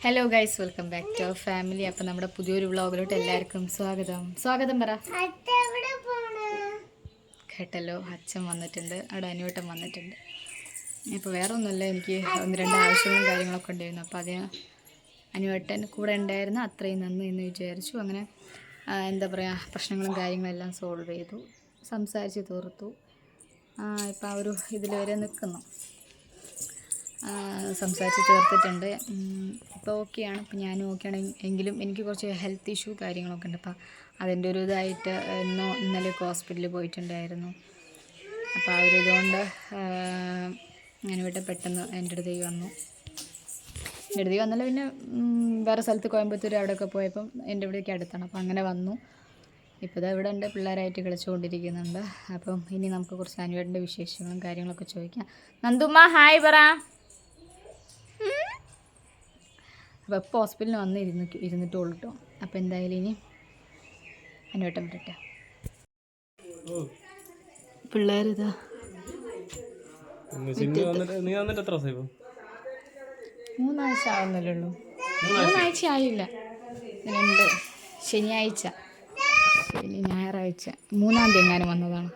Hello guys, welcome back to our family. അപ്പം നമ്മുടെ പുതിയൊരു വ്ളോഗിലോട്ട് എല്ലാവർക്കും സ്വാഗതം പറ. കേട്ടല്ലോ, അച്ഛൻ വന്നിട്ടുണ്ട്, അവിടെ അനുവേട്ടൻ വന്നിട്ടുണ്ട്. ഇപ്പോൾ വേറെ ഒന്നുമില്ല, എനിക്ക് ഒന്ന് രണ്ട് ആവശ്യങ്ങളും കാര്യങ്ങളൊക്കെ ഉണ്ടായിരുന്നു. അപ്പോൾ അതിന് അനുവേട്ടൻ കൂടെ ഉണ്ടായിരുന്നു, അത്രയും നന്ദി എന്ന് വിചാരിച്ചു. അങ്ങനെ എന്താ പറയുക, പ്രശ്നങ്ങളും കാര്യങ്ങളെല്ലാം സോൾവ് ചെയ്തു, സംസാരിച്ച് തീർത്തു. ഇപ്പം ആ ഒരു ഇതിൽ വരെ നിൽക്കുന്നു, സംസാരിച്ച് തീർത്തിട്ടുണ്ട്. ഇപ്പോൾ ഓക്കെയാണ്. ഇപ്പം ഞാനും ഓക്കെയാണ്. എങ്കിലും എനിക്ക് കുറച്ച് ഹെൽത്ത് ഇഷ്യൂ കാര്യങ്ങളൊക്കെ ഉണ്ട്. അപ്പം അതിൻ്റെ ഒരു ഇതായിട്ട് ഇന്നലെയൊക്കെ ഹോസ്പിറ്റലിൽ പോയിട്ടുണ്ടായിരുന്നു. അപ്പോൾ ആ ഒരു ഇതുകൊണ്ട് ഞാൻ ഇവിടെ പെട്ടെന്ന് എൻ്റെ അടുത്തേക്ക് വന്നു. പിന്നെ വേറെ സ്ഥലത്ത് കോയമ്പത്തൂർ അവിടെയൊക്കെ പോയപ്പം എൻ്റെ ഇവിടേക്ക് അടുത്താണ്. അപ്പം അങ്ങനെ വന്നു. ഇപ്പോൾ ഇത് ഇവിടെ ഉണ്ട്, പിള്ളേരായിട്ട് കളിച്ചുകൊണ്ടിരിക്കുന്നുണ്ട്. അപ്പം ഇനി നമുക്ക് കുറച്ച് അനുവേട്ടൻ്റെ വിശേഷങ്ങളും കാര്യങ്ങളൊക്കെ ചോദിക്കാം. നന്ദുമ്മ ഹായ് പറ. അപ്പോൾ ഇപ്പോൾ ഹോസ്പിറ്റലിൽ വന്ന് ഇരുന്നിട്ടുള്ളൂ കേട്ടോ. അപ്പോൾ എന്തായാലും ഇനി അനുവേട്ടൻ വരട്ടെ. പിള്ളേരിതാ 3 ആഴ്ച ആവുന്നല്ലേ ഉള്ളൂ. 3 ആഴ്ച ആയില്ല. 2 ശനിയാഴ്ച ഞായറാഴ്ച 3-ാം തീയതി എങ്ങാനും വന്നതാണ്.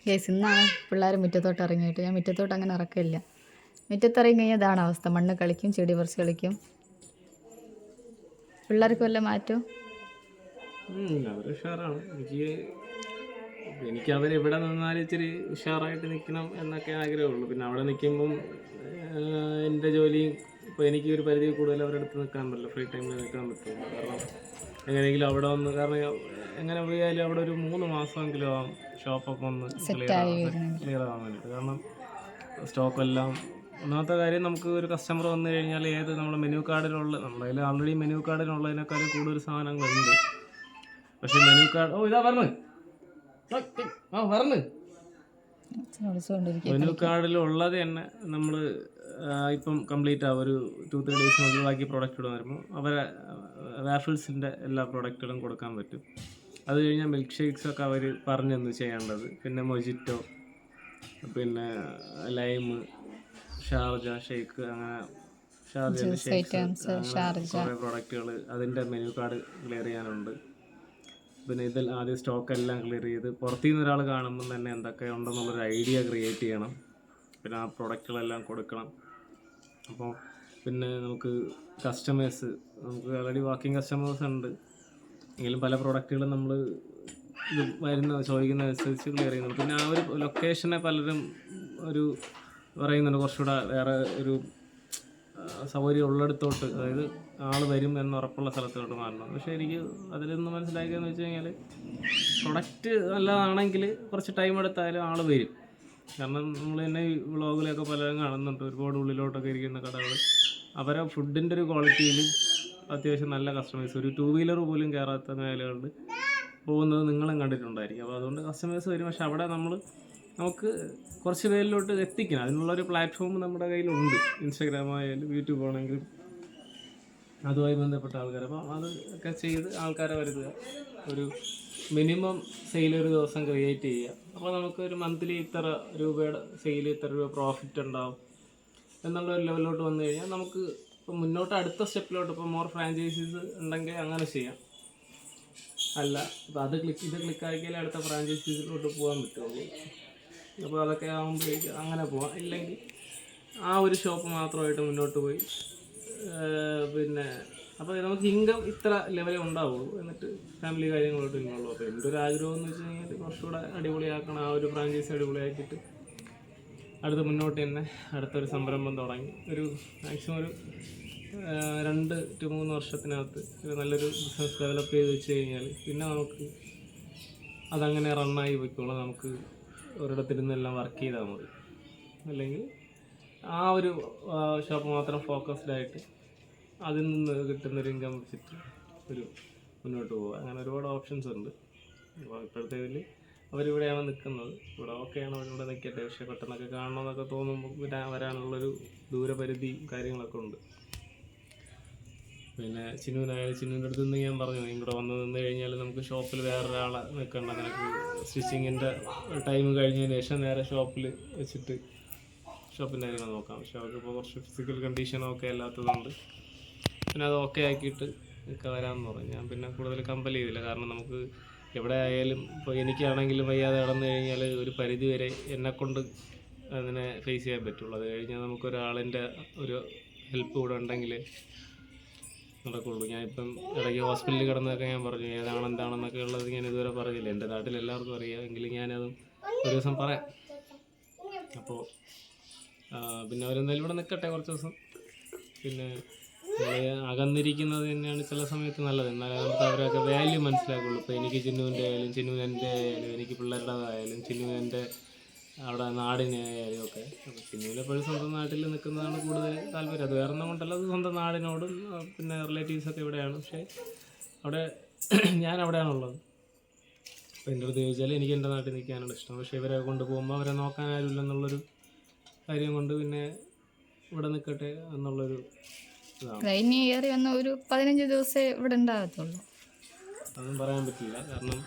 ഗൈസ്, ഇന്നാണ് പിള്ളേർ മുറ്റത്തോട്ട് ഇറങ്ങിയിട്ട്. ഞാൻ മുറ്റത്തോട്ട് അങ്ങനെ ഇറക്കില്ല. മുറ്റത്തിറങ്ങി കഴിഞ്ഞാൽ ഇതാണ് അവസ്ഥ. മണ്ണ് കളിക്കും, ചെടി പറിച്ച് കളിക്കും. പിള്ളേർക്ക് വല്ല മാറ്റവും എനിക്ക് അവരെവിടെ നിന്നാലും ഇച്ചിരി ഉഷാറായിട്ട് നിൽക്കണം എന്നൊക്കെ ആഗ്രഹമുള്ളൂ. പിന്നെ അവിടെ നിൽക്കുമ്പം എൻ്റെ ജോലിയും ഇപ്പോൾ എനിക്ക് ഒരു പരിധി കൂടുതൽ അവരുടെ അടുത്ത് നിൽക്കാൻ പറ്റില്ല, ഫ്രീ ടൈമിൽ നിൽക്കാൻ പറ്റില്ല. കാരണം എങ്ങനെയെങ്കിലും അവിടെ വന്ന്, കാരണം എങ്ങനെ പോയാലും അവിടെ ഒരു 3 മാസമെങ്കിലും ആവും ഷോപ്പൊക്കെ ഒന്ന് ക്ലിയർ ആവാൻ വേണ്ടിയിട്ട്. കാരണം സ്റ്റോക്കെല്ലാം, ഒന്നാമത്തെ കാര്യം, നമുക്ക് ഒരു കസ്റ്റമർ വന്നു കഴിഞ്ഞാൽ ഏത് നമ്മുടെ മെനു കാർഡിലുള്ള, നമ്മുടെ കയ്യിൽ ആൾറെഡി മെനു കാർഡിനുള്ളതിനേക്കാളും കൂടുതൽ സാധനങ്ങളുണ്ട്. പക്ഷേ മെനു കാർഡ് ഇതാ പറഞ്ഞു മെനു കാർഡിലുള്ളത് തന്നെ നമ്മൾ ഇപ്പം കംപ്ലീറ്റ് ആവും. ഒരു 2-3 ഡേയ്സിനുള്ളിൽ ബാക്കി പ്രോഡക്റ്റുകൾ വരുമ്പോൾ അവരെ വാഫിൾസിൻ്റെ എല്ലാ പ്രോഡക്റ്റുകളും കൊടുക്കാൻ പറ്റും. അത് കഴിഞ്ഞാൽ മിൽക്ക് ഷേക്സൊക്കെ അവർ പറഞ്ഞെന്ന് ചെയ്യേണ്ടത്. പിന്നെ മൊജിറ്റോ, പിന്നെ ലൈം, ഷാർജ ഷേക്ക്, അങ്ങനെ ഷാർജൻ്റെ ഷേക്സ്, കുറേ പ്രോഡക്റ്റുകൾ അതിൻ്റെ മെനു കാർഡ് ക്ലിയർ ചെയ്യാനുണ്ട്. പിന്നെ ഇതിൽ ആദ്യം സ്റ്റോക്കെല്ലാം ക്ലിയർ ചെയ്ത് പുറത്തുനിന്ന് ഒരാൾ കാണുമ്പം തന്നെ എന്തൊക്കെ ഉണ്ടെന്നുള്ളൊരു ഐഡിയ ക്രിയേറ്റ് ചെയ്യണം. പിന്നെ ആ പ്രൊഡക്റ്റുകളെല്ലാം കൊടുക്കണം. അപ്പോൾ പിന്നെ നമുക്ക് കസ്റ്റമേഴ്സ്, നമുക്ക് ഓൾറെഡി വാക്കിംഗ് കസ്റ്റമേഴ്സ് ഉണ്ട് എങ്കിലും പല പ്രൊഡക്റ്റുകളും നമ്മൾ ഇത് ചോദിക്കുന്നതനുസരിച്ച് ക്ലിയർ ചെയ്യുന്നുണ്ട്. പിന്നെ ആ ഒരു ലൊക്കേഷനെ പലരും ഒരു പറയുന്നുണ്ട്, കുറച്ചുകൂടെ വേറെ ഒരു സൗകര്യം ഉള്ളിടത്തോട്ട്, അതായത് ആൾ വരും എന്നുറപ്പുള്ള സ്ഥലത്തോട്ട് മാറണം. പക്ഷേ എനിക്ക് അതിൽ നിന്ന് മനസ്സിലാക്കിയെന്ന് വെച്ച് കഴിഞ്ഞാൽ പ്രൊഡക്റ്റ് നല്ലതാണെങ്കിൽ കുറച്ച് ടൈം എടുത്താലും ആൾ വരും. കാരണം നമ്മൾ തന്നെ ഈ വ്ളോഗിലൊക്കെ പലരും കാണുന്നുണ്ട്, ഒരുപാട് ഉള്ളിലോട്ടൊക്കെ ഇരിക്കുന്ന കടകൾ. അവരെ ഫുഡിൻ്റെ ഒരു ക്വാളിറ്റിയിൽ അത്യാവശ്യം നല്ല കസ്റ്റമേഴ്സ്, ഒരു 2 വീലർ പോലും കയറാത്ത മേഖലകളിൽ പോകുന്നത് നിങ്ങളും കണ്ടിട്ടുണ്ടായിരിക്കും. അപ്പോൾ അതുകൊണ്ട് കസ്റ്റമേഴ്സ് വരും. പക്ഷെ അവിടെ നമുക്ക് കുറച്ച് പേരിലോട്ട് എത്തിക്കണം. അതിനുള്ളൊരു പ്ലാറ്റ്ഫോം നമ്മുടെ കയ്യിലുണ്ട്. ഇൻസ്റ്റാഗ്രാം ആയാലും യൂട്യൂബ് ആണെങ്കിലും അതുമായി ബന്ധപ്പെട്ട ആൾക്കാർ. അപ്പോൾ അത് ഒക്കെ ചെയ്ത് ആൾക്കാരെ വരുത്തുക, ഒരു മിനിമം സെയിൽ ഒരു ദിവസം ക്രിയേറ്റ് ചെയ്യുക. അപ്പോൾ നമുക്കൊരു മന്ത്ലി ഇത്ര രൂപയുടെ സെയിൽ, ഇത്ര രൂപ പ്രോഫിറ്റ് ഉണ്ടാവും എന്നുള്ളൊരു ലെവലിലോട്ട് വന്നു കഴിഞ്ഞാൽ നമുക്ക് ഇപ്പോൾ മുന്നോട്ട് അടുത്ത സ്റ്റെപ്പിലോട്ട്, ഇപ്പോൾ മോർ ഫ്രാഞ്ചൈസീസ് ഉണ്ടെങ്കിൽ അങ്ങനെ ചെയ്യാം. അല്ല, ഇപ്പോൾ ഇത് ക്ലിക്കാക്കിയാലേ അടുത്ത ഫ്രാഞ്ചൈസീസിലോട്ട് പോകാൻ പറ്റുള്ളൂ. അപ്പോൾ അതൊക്കെ ആകുമ്പോഴേക്ക് അങ്ങനെ പോവാം. ഇല്ലെങ്കിൽ ആ ഒരു ഷോപ്പ് മാത്രമായിട്ട് മുന്നോട്ട് പോയി, പിന്നെ അപ്പോൾ നമുക്ക് ഇൻകം ഇത്ര ലെവലേ ഉണ്ടാവുള്ളൂ. എന്നിട്ട് ഫാമിലി കാര്യങ്ങളോട്ട് ഇൻവോൾവ്. അപ്പോൾ എൻ്റെ ഒരു ആഗ്രഹം എന്ന് വെച്ച് കഴിഞ്ഞാൽ കുറച്ചുകൂടെ അടിപൊളിയാക്കണം. ആ ഒരു ഫ്രാഞ്ചൈസി അടിപൊളിയാക്കിയിട്ട് മുന്നോട്ട് തന്നെ അടുത്തൊരു സംരംഭം തുടങ്ങി ഒരു മാക്സിമം ഒരു 2 to 3 വർഷത്തിനകത്ത് നല്ലൊരു ബിസിനസ് ഡെവലപ്പ് ചെയ്ത് വെച്ച് കഴിഞ്ഞാൽ പിന്നെ നമുക്ക് അതങ്ങനെ റണ്ണായി പോയിക്കോളാം. നമുക്ക് ഒരിടത്തിരുന്നെല്ലാം വർക്ക് ചെയ്താൽ മതി. അല്ലെങ്കിൽ ആ ഒരു ഷോപ്പ് മാത്രം ഫോക്കസ്ഡായിട്ട് അതിൽ നിന്ന് കിട്ടുന്നൊരു ഇൻകം വെച്ചിട്ട് മുന്നോട്ട് പോവുക. അങ്ങനെ ഒരുപാട് ഓപ്ഷൻസ് ഉണ്ട്. അപ്പോൾ ഇപ്പോഴത്തെ ഇതിൽ അവരിവിടെയാണ് നിൽക്കുന്നത്. ഇവിടെ ഓക്കെയാണ്, അവരിവിടെ നിൽക്കട്ടെ. പക്ഷേ പെട്ടെന്നൊക്കെ കാണണമെന്നൊക്കെ തോന്നുമ്പോൾ വരാനുള്ളൊരു ദൂരപരിധി കാര്യങ്ങളൊക്കെ ഉണ്ട്. പിന്നെ ചിന്നുവിൻ്റെ അടുത്ത് നിന്ന് ഞാൻ പറഞ്ഞു, ഇവിടെ വന്ന് നിന്ന് കഴിഞ്ഞാൽ നമുക്ക് ഷോപ്പിൽ വേറൊരാളെ നിൽക്കണ്ട, നിനക്ക് സ്റ്റിച്ചിങ്ങിൻ്റെ ടൈം കഴിഞ്ഞതിന് ശേഷം നേരെ ഷോപ്പിൽ വെച്ചിട്ട് ഷോപ്പിൻ്റെ കാര്യങ്ങൾ നോക്കാം. പക്ഷെ അവർക്ക് ഇപ്പോൾ കുറച്ച് ഫിസിക്കൽ കണ്ടീഷനൊക്കെ അല്ലാത്തതുകൊണ്ട് പിന്നെ അത് ഓക്കെ ആക്കിയിട്ട് ഒക്കെ വരാമെന്ന് പറഞ്ഞു. ഞാൻ പിന്നെ കൂടുതൽ കമ്പൽ ചെയ്തില്ല. കാരണം നമുക്ക് എവിടെ ആയാലും ഇപ്പോൾ എനിക്കാണെങ്കിലും വയ്യാതെ കടന്നു കഴിഞ്ഞാൽ ഒരു പരിധി വരെ എന്നെക്കൊണ്ട് അതിനെ ഫേസ് ചെയ്യാൻ പറ്റുള്ളൂ. അത് കഴിഞ്ഞാൽ നമുക്കൊരാളിൻ്റെ ഒരു ഹെൽപ്പ് കൂടെ ഉണ്ടെങ്കിൽ നടക്കുള്ളൂ. ഞാനിപ്പം ഇടയ്ക്ക് ഹോസ്പിറ്റലിൽ കിടന്നതൊക്കെ ഞാൻ പറഞ്ഞു, ഏതാണ് എന്താണെന്നൊക്കെ ഉള്ളത് ഞാൻ ഇതുവരെ പറഞ്ഞില്ല. എൻ്റെ നാട്ടിൽ എല്ലാവർക്കും അറിയാം, എങ്കിലും ഞാനതും ഒരു ദിവസം പറയാം. അപ്പോൾ പിന്നെ അവരെന്തായാലും ഇവിടെ നിൽക്കട്ടെ കുറച്ച് ദിവസം. പിന്നെ നമ്മൾ അകന്നിരിക്കുന്നത് തന്നെയാണ് ചില സമയത്ത് നല്ലത്. എന്നാലും നമുക്ക് അവരൊക്കെ വാല്യൂ മനസ്സിലാക്കുള്ളൂ. ഇപ്പോൾ എനിക്ക് ചിന്നുവിൻ്റെ ആയാലും ചിന്നുവിന് എൻ്റെ ആയാലും എനിക്ക് പിള്ളേരുടേതായാലും ചിന്നുവിന് എൻ്റെ അവിടെ നാടിനെ ആയാലും ഒക്കെ. അപ്പോൾ ചിന്നുവിന് എപ്പോഴും സ്വന്തം നാട്ടിൽ നിൽക്കുന്നതാണ് കൂടുതൽ താല്പര്യം. അത് വേറെ ഒന്നും കൊണ്ടല്ല, അത് സ്വന്തം നാടിനോടും പിന്നെ റിലേറ്റീവ്സൊക്കെ ഇവിടെയാണ്. പക്ഷേ അവിടെ ഞാൻ അവിടെയാണുള്ളത്. അപ്പോൾ എൻ്റെ അടുത്ത് ചോദിച്ചാൽ എനിക്ക് എൻ്റെ നാട്ടിൽ നിൽക്കാനാണ് ഇഷ്ടം. പക്ഷേ ഇവരെ കൊണ്ടുപോകുമ്പോൾ അവരെ നോക്കാൻ ആരുമില്ലെന്നുള്ളൊരു കാര്യം കൊണ്ട് പിന്നെ ഇവിടെ നിൽക്കട്ടെ എന്നുള്ളൊരു ഇതാണ്. ഇനി ഏറി വന്ന ഒരു 15 ദിവസമേ ഇവിടെ ഉണ്ടാകത്തുള്ളൂ. അതൊന്നും പറയാൻ പറ്റില്ല. കാരണം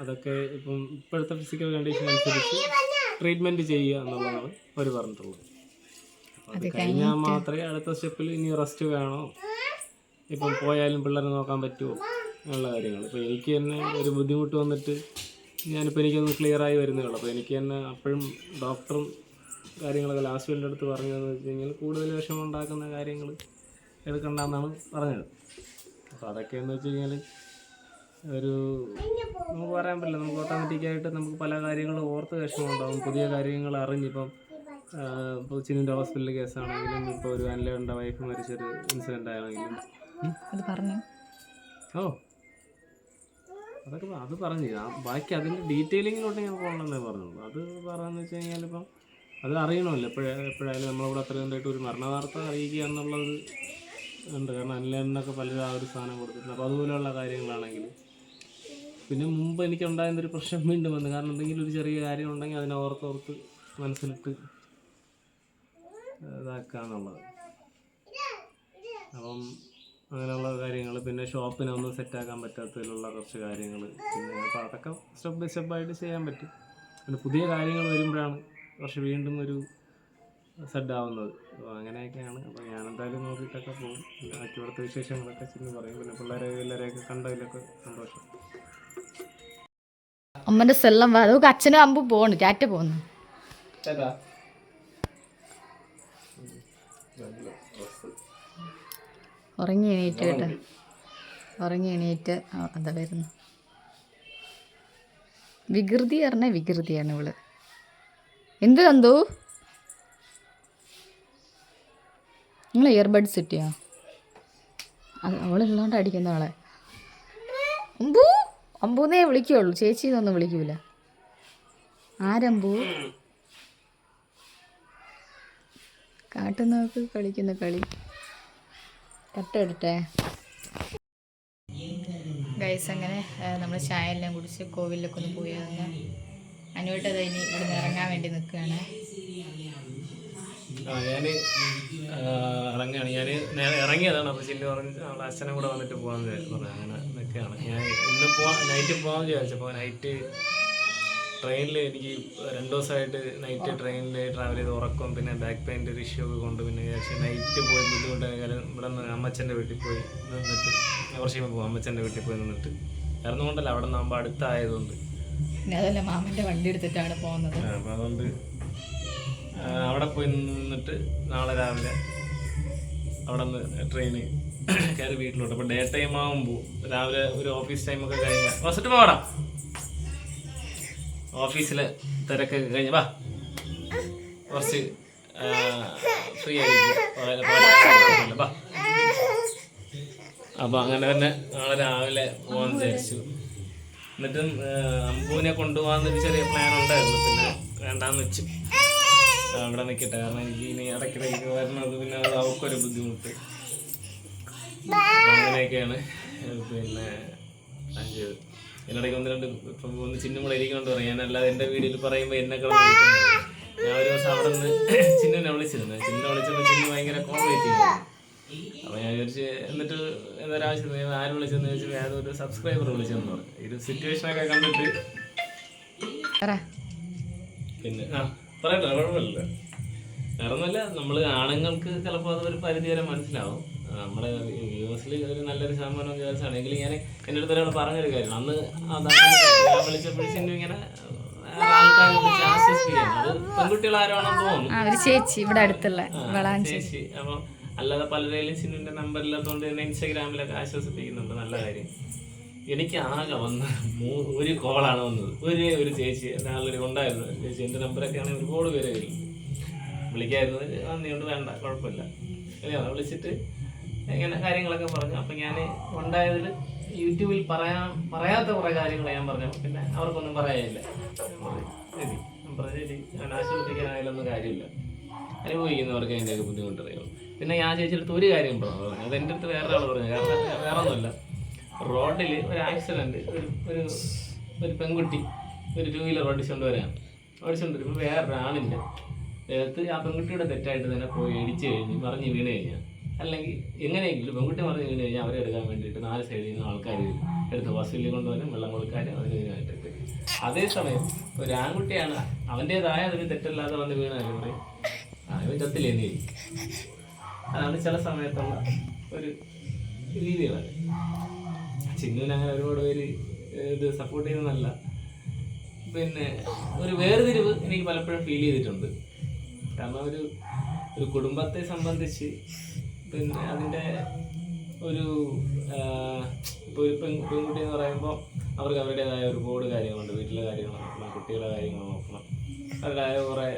അതൊക്കെ ഇപ്പം ഇപ്പോഴത്തെ ഫിസിക്കൽ കണ്ടീഷൻ അനുസരിച്ച് ട്രീറ്റ്മെൻറ്റ് ചെയ്യുക എന്നുള്ളതാണ് അവർ പറഞ്ഞിട്ടുള്ളത്. അത് കഴിഞ്ഞാൽ മാത്രമേ അടുത്ത സ്റ്റെപ്പിൽ ഇനി റെസ്റ്റ് വേണോ, ഇപ്പം പോയാലും പിള്ളേരെ നോക്കാൻ പറ്റുമോ എന്നുള്ള കാര്യങ്ങൾ. ഇപ്പോൾ എനിക്ക് തന്നെ ഒരു ബുദ്ധിമുട്ട് വന്നിട്ട് ഞാനിപ്പോൾ എനിക്കൊന്ന് ക്ലിയറായി വരുന്നേ ഉള്ളൂ. അപ്പോൾ എനിക്ക് തന്നെ അപ്പോഴും ഡോക്ടറും കാര്യങ്ങളൊക്കെ ലാസ്റ്റ് എൻ്റെ അടുത്ത് പറഞ്ഞതെന്ന് വെച്ച് കഴിഞ്ഞാൽ കൂടുതൽ വിഷമം ഉണ്ടാക്കുന്ന കാര്യങ്ങൾ എടുക്കണ്ടെന്നാണ് പറഞ്ഞത്. അപ്പോൾ അതൊക്കെ എന്ന് വെച്ച് കഴിഞ്ഞാൽ ഒരു നമുക്ക് പറയാൻ പറ്റില്ല. നമുക്ക് ഓട്ടോമാറ്റിക്കായിട്ട് നമുക്ക് പല കാര്യങ്ങളും ഓർത്ത് വിഷമം ഉണ്ടാകും. പുതിയ കാര്യങ്ങൾ അറിഞ്ഞിപ്പം ഇപ്പോൾ ചിന്നിൻ്റെ ഹോസ്പിറ്റൽ കേസാണെങ്കിലും ഇപ്പോൾ ഒരു അനിലേട്ടൻ്റെ വൈഫ് മരിച്ചൊരു ഇൻസിഡൻ്റ് ആണെങ്കിലും അത് പറഞ്ഞു. അതൊക്കെ അത് പറഞ്ഞു. ബാക്കി അതിൻ്റെ ഡീറ്റെയിലിങ്ങിലോട്ട് ഞാൻ പോകണമെന്നേ പറഞ്ഞുള്ളൂ. അത് പറയാമെന്ന് വെച്ച് കഴിഞ്ഞാൽ ഇപ്പം അത് അറിയണമല്ലോ. എപ്പോഴായാലും നമ്മളിവിടെ അത്രയും എന്തായിട്ട് ഒരു മരണവാർത്ത അറിയിക്കുക എന്നുള്ളത് ഉണ്ട്. കാരണം അനിലേട്ടനൊക്കെ പലരും ആ ഒരു സാധനം കൊടുത്തിട്ടുണ്ട്. അപ്പോൾ അതുപോലെയുള്ള കാര്യങ്ങളാണെങ്കിൽ പിന്നെ മുമ്പ് എനിക്കുണ്ടായിരുന്നൊരു പ്രശ്നം വീണ്ടും വന്നു. കാരണം എന്തെങ്കിലും ഒരു ചെറിയ കാര്യം ഉണ്ടെങ്കിൽ അതിനെ ഓർത്തോർത്ത് മനസ്സിലിട്ട് ഇതാക്കുക എന്നുള്ളത്. അപ്പം അങ്ങനെയുള്ള കാര്യങ്ങൾ, പിന്നെ ഷോപ്പിനൊന്നും സെറ്റാക്കാൻ പറ്റാത്തതിലുള്ള കുറച്ച് കാര്യങ്ങൾ, പിന്നെ അപ്പോൾ അതൊക്കെ സ്റ്റെപ്പ് ബൈ സ്റ്റെപ്പായിട്ട് ചെയ്യാൻ പറ്റും. പിന്നെ പുതിയ കാര്യങ്ങൾ വരുമ്പോഴാണ് കുറച്ച് വീണ്ടും ഒരു സെറ്റാവുന്നത്. അപ്പോൾ അങ്ങനെയൊക്കെയാണ്. അപ്പോൾ ഞാനെന്തായാലും നോക്കിയിട്ടൊക്കെ പോകും. ബാക്കി ഇവിടുത്തെ വിശേഷങ്ങളൊക്കെ ചെന്ന് പറയും. പിന്നെ പിള്ളേരെ എല്ലാവരെയൊക്കെ കണ്ടതിലൊക്കെ സന്തോഷം. അമ്മൻ്റെ സെല്ലം അതൊക്കെ അച്ഛനും അമ്പും പോകണം. ടാറ്റ പോകുന്നു. ഉറങ്ങി എണീറ്റ് കേട്ടോ. ഉറങ്ങി എണീറ്റ് അതാ വരുന്നു. വികൃതി പറഞ്ഞാൽ വികൃതിയാണ് ഇവള്. എന്ത് തന്തോ നിങ്ങൾ ഇയർബഡ്സ് കിട്ടിയോ? അത് അവളുള്ളതുകൊണ്ട് അടിക്കുന്ന അവളെ. അമ്പൂ അമ്പൂന്നേ വിളിക്കുള്ളൂ, ചേച്ചി ഇതൊന്നും വിളിക്കൂല. ആരമ്പൂ? കാട്ടുന്നവർക്ക് കളിക്കുന്ന കളി. കട്ടെടുത്തേ ഗൈസ്. അങ്ങനെ നമ്മൾ ചായ എല്ലാം കുടിച്ച് കോവിലൊക്കെ ഒന്ന് പോയി വന്ന് അനുവേട്ടത് ഇനി ഇവിടെ നിന്ന് ഇറങ്ങാൻ വേണ്ടി നിൽക്കുകയാണ്. ഞാൻ ഇറങ്ങുകയാണ്. ഞാൻ ഇറങ്ങിയതാണ്. അപ്പോൾ ചിന്നു പറഞ്ഞ് അവളെ അച്ഛനെ കൂടെ വന്നിട്ട് പോകാമെന്ന് പറഞ്ഞു. അങ്ങനെ നിൽക്കുകയാണ്. ഞാൻ ഇന്ന് നൈറ്റ് പോകാമെന്ന് വിചാരിച്ചപ്പോൾ നൈറ്റ് ട്രെയിനിൽ എനിക്ക് 2 ദിവസമായിട്ട് നൈറ്റ് ട്രെയിനിൽ ട്രാവൽ ചെയ്ത് ഉറക്കം, പിന്നെ ബാക്ക് പെയിൻ്റെ ഒരു ഇഷ്യൂ ഒക്കെ കൊണ്ട് പിന്നെ വിചാരിച്ചു നൈറ്റ് പോയി ബുദ്ധിമുട്ടായ കാലം ഇവിടെ നിന്ന് അമ്മച്ചൻ്റെ വീട്ടിൽ പോയി നിന്നിട്ട് കുറച്ച് കഴിയുമ്പോൾ പോകും. അമ്മച്ചൻ്റെ വീട്ടിൽ പോയി നിന്നിട്ട് കാരണം കൊണ്ടല്ല, അവിടെ നിന്നാകുമ്പോൾ അടുത്തായതുകൊണ്ട്. അതല്ല മാമൻ്റെ വണ്ടി എടുത്തിട്ടാണ് പോകുന്നത്. അപ്പോൾ അതുകൊണ്ട് അവിടെ പോയി നിന്നിട്ട് നാളെ രാവിലെ അവിടെ നിന്ന് ട്രെയിന് കയറി വീട്ടിലോട്ട്. അപ്പോൾ ഡേ ടൈം ആകുമ്പോൾ രാവിലെ ഒരു ഓഫീസ് ടൈമൊക്കെ കഴിഞ്ഞാൽ വസിട്ട് പോടാ, ഓഫീസിലെ തിരക്കൊക്കെ കഴിഞ്ഞ് വാ, കുറച്ച് ഫ്രീ ആയിരിക്കും വാ. അപ്പോൾ അങ്ങനെ തന്നെ നാളെ രാവിലെ പോകാൻ വിചാരിച്ചു. എന്നിട്ടും അമ്പൂവിനെ കൊണ്ടുപോകാമെന്നൊരു ചെറിയ പ്ലാൻ ഉണ്ടായിരുന്നു. പിന്നെ വേണ്ടാന്ന് വെച്ചു. അവിടെ നിൽക്കട്ടെ, കാരണം എനിക്ക് ഇനി ഇടയ്ക്കിടയ്ക്ക് വരുന്നത് പിന്നെ അത് അവൾക്കൊരു ബുദ്ധിമുട്ട്. അങ്ങനെയൊക്കെയാണ് പിന്നെ ചെയ്തത്. ഇതിനിടയ്ക്ക് 1-2 ഇപ്പം ചിന്നും കൂടെ ഇരിക്കൊണ്ട് പറയും. ഞാനല്ലാതെ എൻ്റെ വീഡിയോയിൽ പറയുമ്പോൾ എന്നെ കളിക്കുന്നത്. ഞാൻ ഒരു ദിവസം അവിടെ നിന്ന് ചിന്നുവിനെ വിളിച്ചിരുന്നു. ചിന്നുവിനെ വിളിച്ചപ്പോൾ ചിന്നു ഭയങ്കര കോൺഗ്രേറ്റ് ചെയ്തു. അപ്പോൾ ഞാൻ വിചാരിച്ച് എന്നിട്ട് എന്തൊരാവശ്യം ആര് വിളിച്ചെന്ന് ചോദിച്ചാൽ ഞാനൊരു സബ്സ്ക്രൈബർ വിളിച്ചെന്ന് പറഞ്ഞു. ഇത് സിറ്റുവേഷനൊക്കെ കണ്ടിട്ട് പിന്നെ പറയട്ടെ, കുഴപ്പമില്ല. വേറെ ഒന്നുമില്ല, നമ്മൾ ആണുങ്ങൾക്ക് ചിലപ്പോൾ അത് ഒരു പരിധി വരെ മനസ്സിലാവും. നമ്മുടെ വ്യൂസിൽ ഒരു നല്ലൊരു ശതമാനം ഗേൾസ് ആണെങ്കിൽ ഞാൻ എൻ്റെ അടുത്ത് ഒരാൾ പറഞ്ഞൊരു കാര്യമാണ്. അന്ന് ഞാൻ വിളിച്ചപ്പോഴേക്കും ഇങ്ങനെ ആൾക്കാരെ വിളിച്ച് ആശ്വസിപ്പിക്കുകയാണ്. അത് പെൺകുട്ടികൾ ആരാണെന്ന് തോന്നുന്നു, ചേച്ചി ഇവിടെ അടുത്തുള്ള ചേച്ചി. അപ്പം അല്ലാതെ പലരെയും സിനുവിൻ്റെ നമ്പറില്ലാത്തതുകൊണ്ട് തന്നെ ഇൻസ്റ്റാഗ്രാമിലൊക്കെ ആശ്വസിപ്പിക്കുന്നുണ്ട്. നല്ല കാര്യം. എനിക്ക് ആകെ വന്ന ഒരു കോളാണ് വന്നത്. ഒരു ചേച്ചി എൻ്റെ ആൾറെഡി ഉണ്ടായിരുന്നു. ചേച്ചി എൻ്റെ നമ്പറൊക്കെ ആണെങ്കിൽ ഒരുപാട് പേര് വിളിക്കായിരുന്നത്. നന്ദിയുണ്ട്, വേണ്ട കുഴപ്പമില്ല. വിളിച്ചിട്ട് ഇങ്ങനെ കാര്യങ്ങളൊക്കെ പറഞ്ഞു. അപ്പം ഞാൻ ഉണ്ടായതിൽ യൂട്യൂബിൽ പറയാത്ത കുറേ കാര്യങ്ങൾ ഞാൻ പറഞ്ഞു. പിന്നെ അവർക്കൊന്നും പറയാനില്ല. ശരി, ഞാൻ പറഞ്ഞു ശരി, ഞാൻ ആശ്വസിപ്പിക്കാനായാലൊന്നും കാര്യമില്ല. അനുഭവിക്കുന്നവർക്ക് അതിൻ്റെയൊക്കെ ബുദ്ധിമുട്ടറിയുള്ളൂ. പിന്നെ ഞാൻ ചേച്ചിയെടുത്ത് ഒരു കാര്യം പറഞ്ഞു. അത് എൻ്റെ അടുത്ത് വേറെ ആൾ പറഞ്ഞു. കാരണം വേറെ ഒന്നുമില്ല, റോഡിൽ ഒരു ആക്സിഡൻറ്റ്, ഒരു പെൺകുട്ടി ഒരു 2 വീലർ ഓടിച്ചുകൊണ്ട് വരികയാണ്. ഓടിച്ചുകൊണ്ട് വരുമ്പോൾ വേറൊരാളിൻ്റെ ദേഹത്ത് ആ പെൺകുട്ടിയുടെ തെറ്റായിട്ട് തന്നെ പോയി ഇടിച്ചു കഴിഞ്ഞ് മറിഞ്ഞ് വീണ് കഴിഞ്ഞാൽ, അല്ലെങ്കിൽ എങ്ങനെയെങ്കിലും പെൺകുട്ടി മറിഞ്ഞ് വീണ് കഴിഞ്ഞാൽ അവരെ എടുക്കാൻ വേണ്ടിയിട്ട് 4 സൈഡിൽ നിന്ന് ആൾക്കാർ എടുത്ത് ബസ്സിൽ കൊണ്ടുവരും, വെള്ളം കൊടുക്കാനും അതിന് ഇതിനായിട്ടൊക്കെ. അതേസമയം ഒരു ആൺകുട്ടിയാണ്, അവൻ്റേതായ അതിന് തെറ്റല്ലാതെ വന്ന് വീണാലും പറയും അവൻ ചത്തില്ലെന്ന് ചെയ്യും. അതാണ് ചില സമയത്തുള്ള ഒരു രീതികളാണ്. ചിന്നുവിന് അങ്ങനെ ഒരുപാട് പേര് ഇത് സപ്പോർട്ട് ചെയ്യുന്നതല്ല. പിന്നെ ഒരു വേർതിരിവ് എനിക്ക് പലപ്പോഴും ഫീൽ ചെയ്തിട്ടുണ്ട്. കാരണം ഒരു കുടുംബത്തെ സംബന്ധിച്ച് പിന്നെ അതിൻ്റെ ഒരു ഇപ്പോൾ ഒരു പെൺകുട്ടി എന്ന് പറയുമ്പോൾ അവർക്ക് അവരുടേതായ ഒരുപാട് കാര്യങ്ങളുണ്ട്. വീട്ടിലെ കാര്യങ്ങൾ നോക്കണം, കുട്ടികളുടെ കാര്യങ്ങൾ നോക്കണം, അവരുടേതായ കുറേ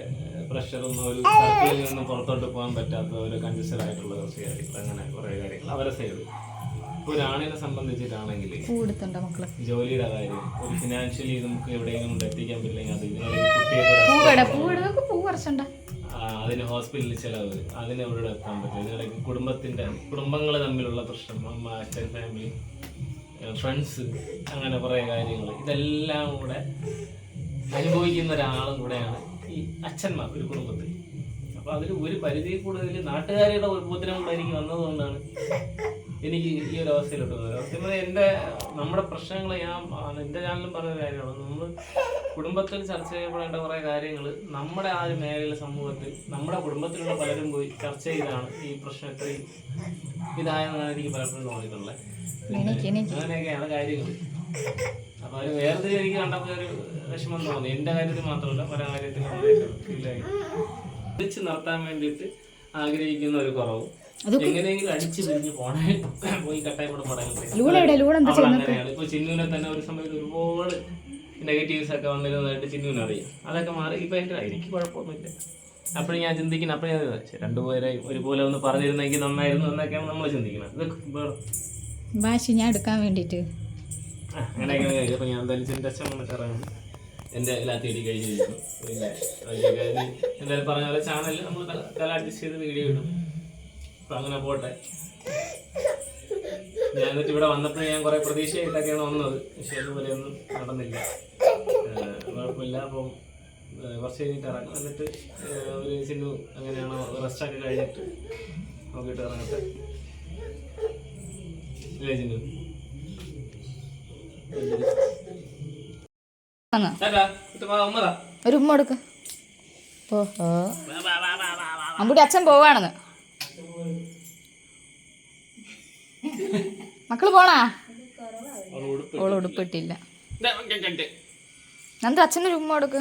പ്രഷറും ഒരു സർക്കിളിൽ നിന്ന് പുറത്തോട്ട് പോകാൻ പറ്റാത്ത ഒരു കൺജസ്റ്റഡ് ആയിട്ടുള്ള കുറച്ച് കാര്യങ്ങൾ, അങ്ങനെ കുറേ കാര്യങ്ങൾ അവരെ സൈഡ്. ഇപ്പോൾ ഒരു ആണിനെ സംബന്ധിച്ചിട്ടാണെങ്കിൽ ജോലിയുടെ കാര്യം, ഒരു ഫിനാൻഷ്യലി നമുക്ക് എവിടെയെങ്കിലും കൊണ്ട് എത്തിക്കാൻ പറ്റില്ലെങ്കിൽ അത് കുട്ടിയെ അതിന് ഹോസ്പിറ്റലിൽ ചിലവ്, അതിന് എവിടെ എത്താൻ പറ്റില്ല. ഇതിനിടയ്ക്ക് കുടുംബങ്ങൾ തമ്മിലുള്ള പ്രശ്നം, അമ്മ അച്ഛൻ ഫാമിലി ഫ്രണ്ട്സ്, അങ്ങനെ കുറേ കാര്യങ്ങൾ, ഇതെല്ലാം കൂടെ അനുഭവിക്കുന്ന ഒരാളും കൂടെയാണ് ഈ അച്ഛന്മാർ ഒരു കുടുംബത്തിൽ. അപ്പോൾ അതിൽ ഒരു പരിധി കൂടുതൽ നാട്ടുകാരുടെ ഉപദ്രവം കൂടെ എനിക്ക് വന്നതുകൊണ്ടാണ് എനിക്ക് ഈ ഒരു അവസ്ഥയിലോട്ട് വന്നത്. സത്യം പറഞ്ഞാൽ നമ്മുടെ പ്രശ്നങ്ങൾ ഞാൻ എൻ്റെ ചാനലും പറഞ്ഞ കാര്യമാണ്. നമ്മൾ കുടുംബത്തിൽ ചർച്ച ചെയ്യപ്പെടേണ്ട കുറേ കാര്യങ്ങൾ നമ്മുടെ ആ ഒരു മേഖലയിലെ സമൂഹത്തിൽ നമ്മുടെ കുടുംബത്തിലുള്ള പലരും പോയി ചർച്ച ചെയ്താണ് ഈ പ്രശ്നം ഇത്രയും ഇതായെന്നാണ് എനിക്ക് പലപ്പോഴും തോന്നിയിട്ടുള്ളത്. അങ്ങനെയൊക്കെയാണ് കാര്യങ്ങൾ. അപ്പോൾ അത് വേറെ എനിക്ക് കണ്ടപ്പോൾ ഒരു വിഷമം തോന്നി. എൻ്റെ കാര്യത്തിൽ മാത്രമല്ല, പല കാര്യത്തിലും ഫീലായി. വിളിച്ച് നിർത്താൻ വേണ്ടിയിട്ട് ആഗ്രഹിക്കുന്ന ഒരു കുറവും, എങ്ങനെയെങ്കിലും അടിച്ചു പിരിഞ്ഞ് പോയി കട്ടായിക്കൂടെ അങ്ങനെയാണ്. ഇപ്പൊ ചിന്നുവിനെ തന്നെ ഒരു സമയത്ത് ഒരുപാട് നെഗറ്റീവ്സ് ഒക്കെ വന്നിരുന്നതായിട്ട് ചിന്നുവിന് അറിയാം. അതൊക്കെ മാറി ഇപ്പൊ എനിക്ക് കുഴപ്പമൊന്നുമില്ല. അപ്പോഴും ഞാൻ ചിന്തിക്കുന്നത്, അപ്പോഴും ഞാൻ രണ്ടുപേരെ ഒരുപോലെ ഒന്ന് പറഞ്ഞിരുന്നെങ്കിൽ നന്നായിരുന്നു എന്നൊക്കെയാണ് നമ്മൾ ചിന്തിക്കുന്നത്. ഞാൻ എടുക്കാൻ വേണ്ടിട്ട് അങ്ങനെയൊക്കെയാണ് കാര്യം. അപ്പൊ ഞാൻ എന്തായാലും ചിന്ത അച്ഛൻ വന്നിട്ട് ഇറങ്ങും. എൻ്റെ എല്ലാ തേടി കഴിഞ്ഞിരിക്കുന്നു. പിന്നെ എന്തായാലും പറഞ്ഞ പോലെ ചാനലിൽ നമ്മൾ തല അഡ്ജസ്റ്റ് ചെയ്ത് വീഡിയോ ഇടും. അപ്പം അങ്ങനെ പോട്ടെ. ഞാൻ എന്നിട്ട് ഇവിടെ വന്നപ്പോൾ ഞാൻ കുറേ പ്രതീക്ഷയായിട്ടൊക്കെയാണ് വന്നത്. പക്ഷേ അതുപോലെയൊന്നും നടന്നില്ല. കുഴപ്പമില്ല. അപ്പം കുറച്ച് കഴിഞ്ഞിട്ട് ഇറങ്ങാം. എന്നിട്ട് ഒരു ചിന്നു അങ്ങനെയാണോ റെസ്റ്റൊക്കെ കഴിഞ്ഞിട്ട് നോക്കിയിട്ട് ഇറങ്ങട്ടെ. ഇല്ലേ ചിന്നു? ഒരു ഉമ്മ കൊടുക്ക. ഓഹോ, അമ്പൂട്ടി അച്ഛൻ പോവാണെന്ന്. മക്കള് പോണാ? ഓള് ഉടുപ്പിട്ടില്ല. നന്ദ അച്ഛനൊരു ഉമ്മ കൊടുക്ക്.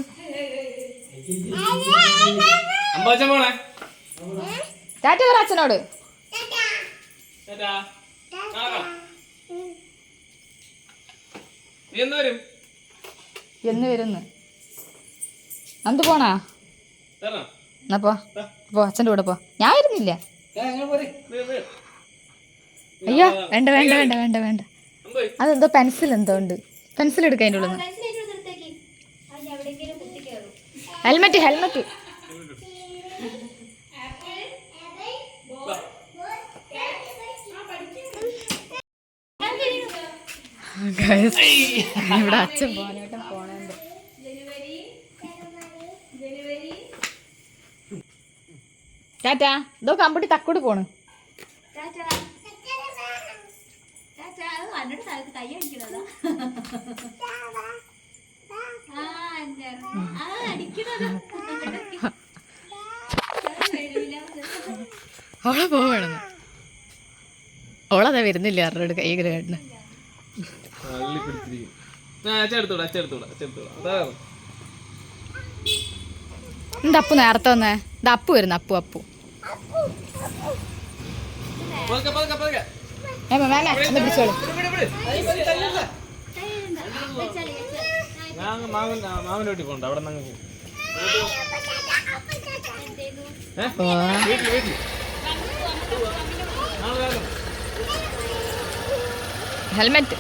ടാറ്റ പറ അച്ഛനോട്. എന്ന് വരുന്നു. നന്ദു പോണാ? എന്നാ പോ അച്ഛൻ്റെ കൂടെ പോ. ഞാൻ വരുന്നില്ല. അയ്യോ വേണ്ട വേണ്ട വേണ്ട വേണ്ട വേണ്ട. അതെന്തോ പെൻസിൽ എന്തോ ഉണ്ട്. പെൻസിൽ എടുക്കാൻ അതിൻ്റെ ഉള്ളിൽ. Helmet helmet. ഇവിടെ അച്ഛൻ പോകാനായിട്ട് പോണുണ്ട്. ടാറ്റാ. ഇതോ കമ്പട്ടി തക്കോട് പോണ്. അവളെ പോവാണെന്ന്. അവളതാ വരുന്നില്ല ആരുടെ കൈ കേട്ടിന്. എന്താ അപ്പു നേരത്തെ വന്നേ? ഇത് അപ്പു വരുന്നു. അപ്പു അപ്പു ഒന്ന് പിടിച്ചോളൂ. മാമൻ്റെ വീട്ടിൽ പോകണ്ട, അവിടെ നിന്ന് ഹെൽമെറ്റ്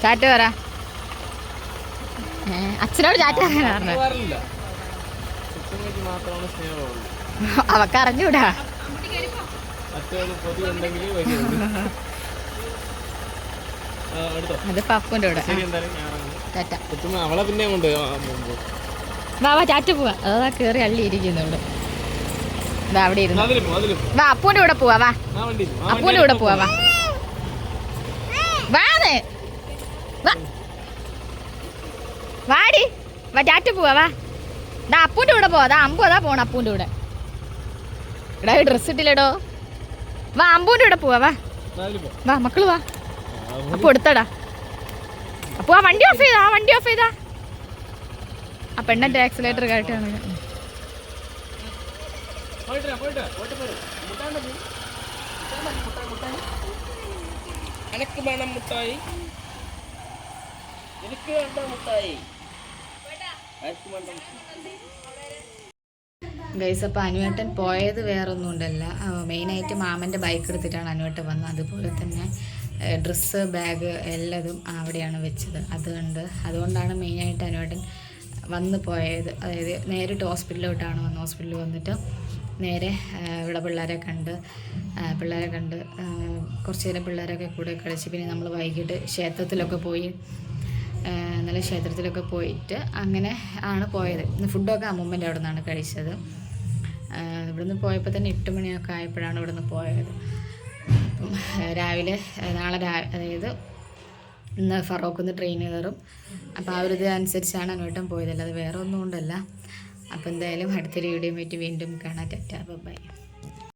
ചാറ്റ് പറ. അച്ഛനോട് ചാറ്റ് പറയാനാണ്. അവക്ക് അറിഞ്ഞൂടാ. അത് പപ്പുന്റെ കൂടെ. അവളെ പിന്നെ കൊണ്ട് വാ വാ ചാറ്റ് പോവാ. അതാ കേറി അള്ളി ഇരിക്കുന്നു ഇവിടെ. ഇതാ അവിടെ ഇരുന്നു. വാ അപ്പൂന്റെ കൂടെ പോവാ. വാ അപ്പൂന്റെ കൂടെ പോവാ. വാ വാന്നേ വാ വാടി വാ ചാറ്റ് പോവാ. വാ ദാ അപ്പൂന്റെ കൂടെ പോവാ. ദാ അമ്പു അതാ പോണം അപ്പൂന്റെ കൂടെ. എടാ ഡ്രസ് ഇട്ടില്ലടോ. വാ അമ്പൂന്റെ കൂടെ പോവാ. വാ വാ മക്കള് വാ. അപ്പു എടുത്തടാ. അപ്പു ആ വണ്ടി ഓഫ് ചെയ്താ. ആ വണ്ടി ഓഫ് ചെയ്താ. ആ പെണ്ണന്റെ ആക്സിലേറ്റർ കാട്ടാണ്. ഗൈസ്, അപ്പോൾ അനുവേട്ടൻ പോയത് വേറൊന്നും ഉണ്ടല്ല. മെയിനായിട്ട് മാമൻ്റെ ബൈക്ക് എടുത്തിട്ടാണ് അനുവേട്ടൻ വന്നത്. അതുപോലെ തന്നെ ഡ്രസ്സ് ബാഗ് എല്ലാതും അവിടെയാണ് വെച്ചത്. അതുകൊണ്ടാണ് മെയിനായിട്ട് അനുവേട്ടൻ വന്ന് പോയത്. അതായത് നേരിട്ട് ഹോസ്പിറ്റലിലോട്ടാണ് വന്നത്. ഹോസ്പിറ്റലിൽ വന്നിട്ട് നേരെ ഇവിടെ പിള്ളേരെ കണ്ട് കുറച്ച് നേരം പിള്ളേരൊക്കെ കൂടെ കളിച്ച് പിന്നെ നമ്മൾ വൈകിട്ട് ക്ഷേത്രത്തിലൊക്കെ പോയി. ഇന്നലെ ക്ഷേത്രത്തിലൊക്കെ പോയിട്ട് അങ്ങനെ ആണ് പോയത്. ഇന്ന് ഫുഡൊക്കെ അമ്മൂമ്മൻ്റെ അവിടെ നിന്നാണ് കഴിച്ചത്. ഇവിടുന്ന് പോയപ്പോൾ തന്നെ 8 മണിയൊക്കെ ആയപ്പോഴാണ് ഇവിടുന്ന് പോയത്. അപ്പം രാവിലെ നാളെ അതായത് ഇന്ന് ഫറോക്കിന്ന് ട്രെയിൻ കയറും. അപ്പോൾ ആ ഒരു ഇത് അനുസരിച്ചാണ് അനുവേട്ടൻ പോയതല്ല, അത് വേറെ ഒന്നും കൊണ്ടല്ല. അപ്പോൾ എന്തായാലും അടുത്തൊരു വീഡിയോ ആയിട്ട് വീണ്ടും കാണാം. Tata bye.